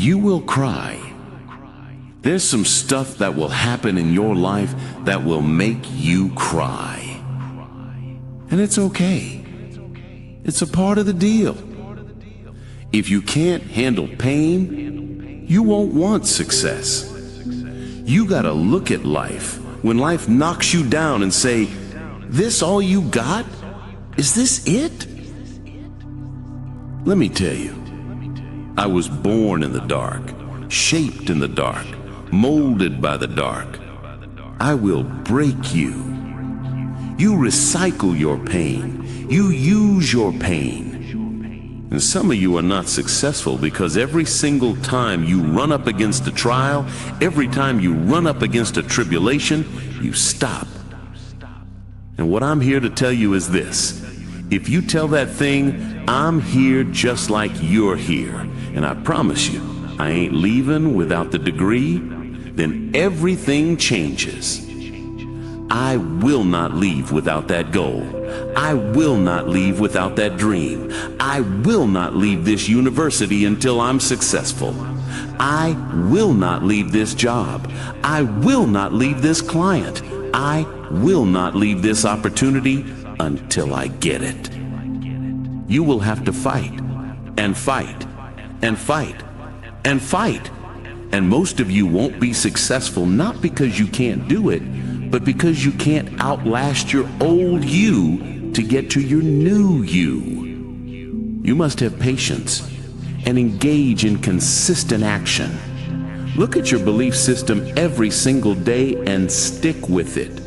You will cry. There's some stuff that will happen in your life that will make you cry. And it's okay. It's a part of the deal. If you can't handle pain, you won't want success. You gotta look at life when life knocks you down and say, "This all you got? Is this it?" Let me tell you, I was born in the dark, shaped in the dark, molded by the dark. I will break you. You recycle your pain. You use your pain. And some of you are not successful because every single time you run up against a trial, every time you run up against a tribulation, you stop. And what I'm here to tell you is this. If you tell that thing, "I'm here just like you're here, and I promise you, I ain't leaving without the degree," then everything changes. I will not leave without that goal. I will not leave without that dream. I will not leave this university until I'm successful. I will not leave this job. I will not leave this client. I will not leave this opportunity until I get it. You will have to fight and fight and fight and fight. And most of you won't be successful not because you can't do it, but because you can't outlast your old you to get to your new you. You must have patience and engage in consistent action. Look at your belief system every single day and stick with it.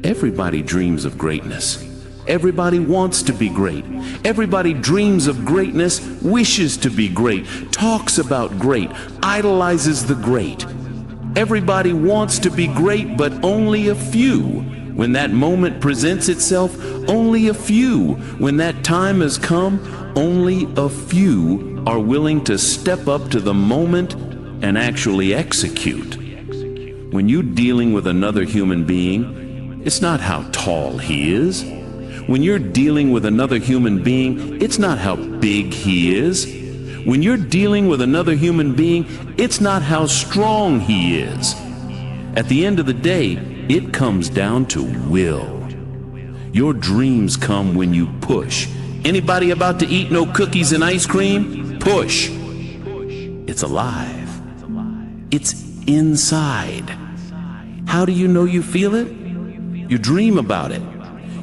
Everybody dreams of greatness. Everybody wants to be great. Everybody dreams of greatness, wishes to be great, talks about great, idolizes the great. Everybody wants to be great, but only a few. When that moment presents itself, only a few. When that time has come, only a few are willing to step up to the moment and actually execute. When you're dealing with another human being, it's not how tall he is. When you're dealing with another human being, it's not how big he is. When you're dealing with another human being, it's not how strong he is. At the end of the day, it comes down to will. Your dreams come when you push. Anybody about to eat no cookies and ice cream? Push. It's alive. It's inside. How do you know you feel it? You dream about it.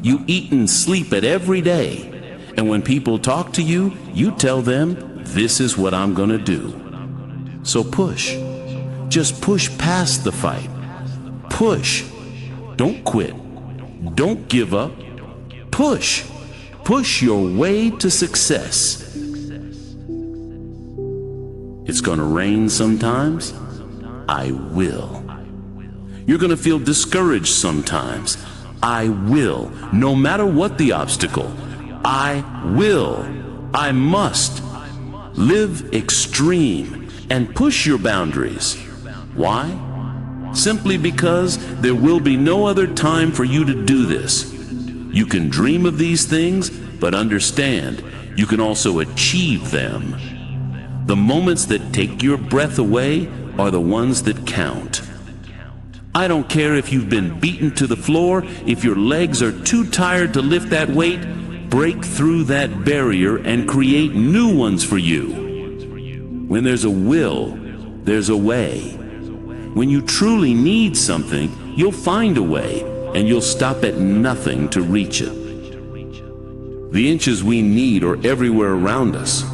You eat and sleep it every day. And when people talk to you, you tell them, "This is what I'm gonna do." So push. Just push past the fight. Push. Don't quit. Don't give up. Push. Push your way to success. It's gonna rain sometimes. I will. You're gonna feel discouraged sometimes. I will. No matter what the obstacle, I will. I must. Live extreme and push your boundaries. Why? Simply because there will be no other time for you to do this. You can dream of these things, but understand you can also achieve them. The moments that take your breath away are the ones that count. I don't care if you've been beaten to the floor, if your legs are too tired to lift that weight, break through that barrier and create new ones for you. When there's a will, there's a way. When you truly need something, you'll find a way, and you'll stop at nothing to reach it. The inches we need are everywhere around us.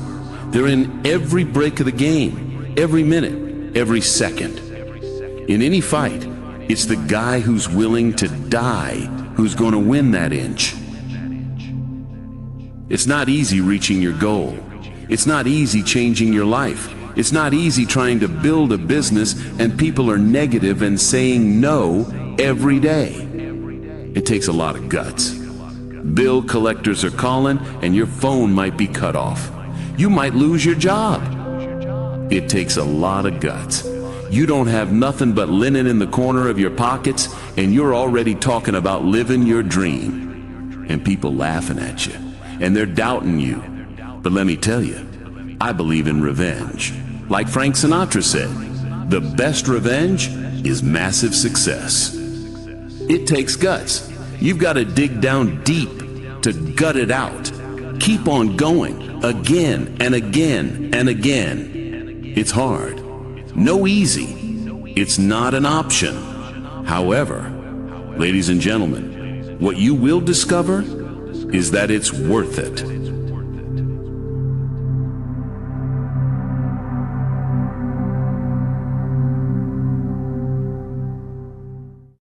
They're in every break of the game, every minute, every second. In any fight, it's the guy who's willing to die who's going to win that inch. It's not easy reaching your goal. It's not easy changing your life. It's not easy trying to build a business and people are negative and saying no every day. It takes a lot of guts. Bill collectors are calling and your phone might be cut off. You might lose your job. It takes a lot of guts. You don't have nothing but linen in the corner of your pockets and you're already talking about living your dream. And people laughing at you and they're doubting you. But let me tell you, I believe in revenge. Like Frank Sinatra said, the best revenge is massive success. It takes guts. You've got to dig down deep to gut it out. Keep on going again and again and again. It's hard. No easy. It's not an option. However, ladies and gentlemen, what you will discover is that it's worth it.